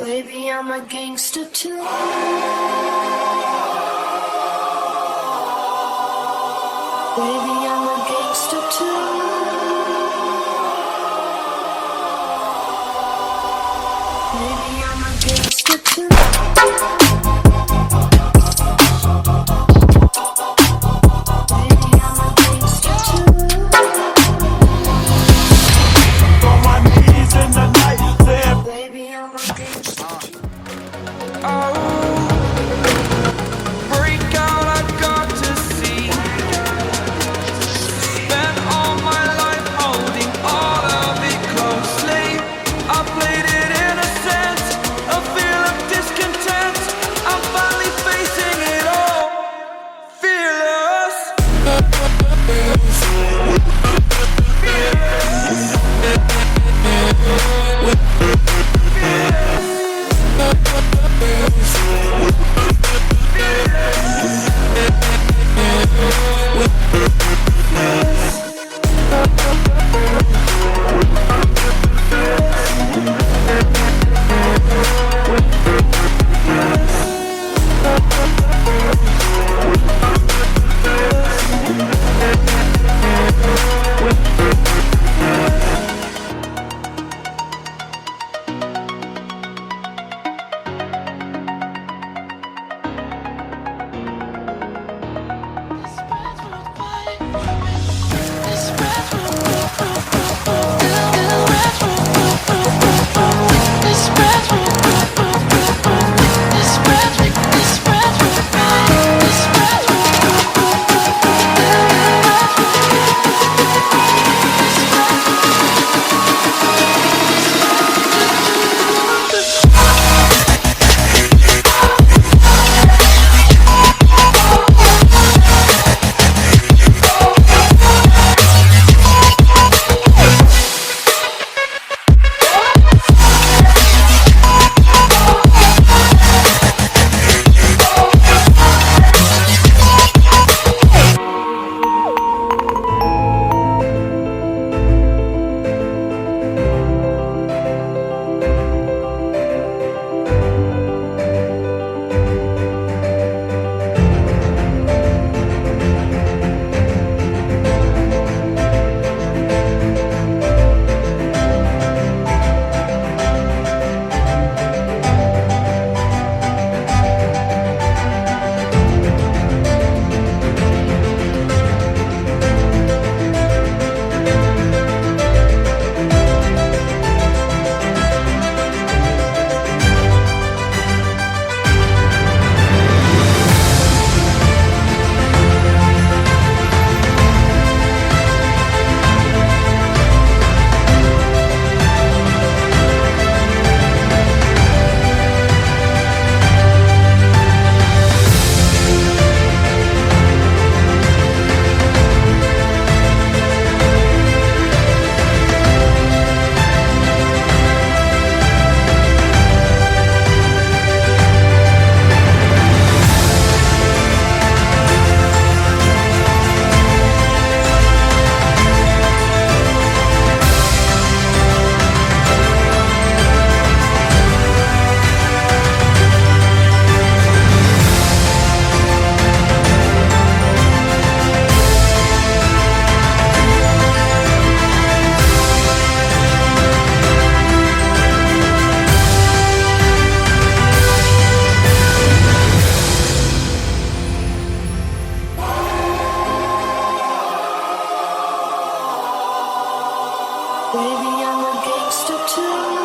Baby, I'm a gangster too. Baby, I'm a gangster too. Baby, I'm a gangster too. Baby, I'm a gangster too. On my knees in the night, saying, Baby, I'm a gangster too. Break out, I've got to see. Spent all my life holding all of it closely. I played it innocent, a feel of discontent. I'm finally facing it all, fearless. Baby, I'm a gangster too.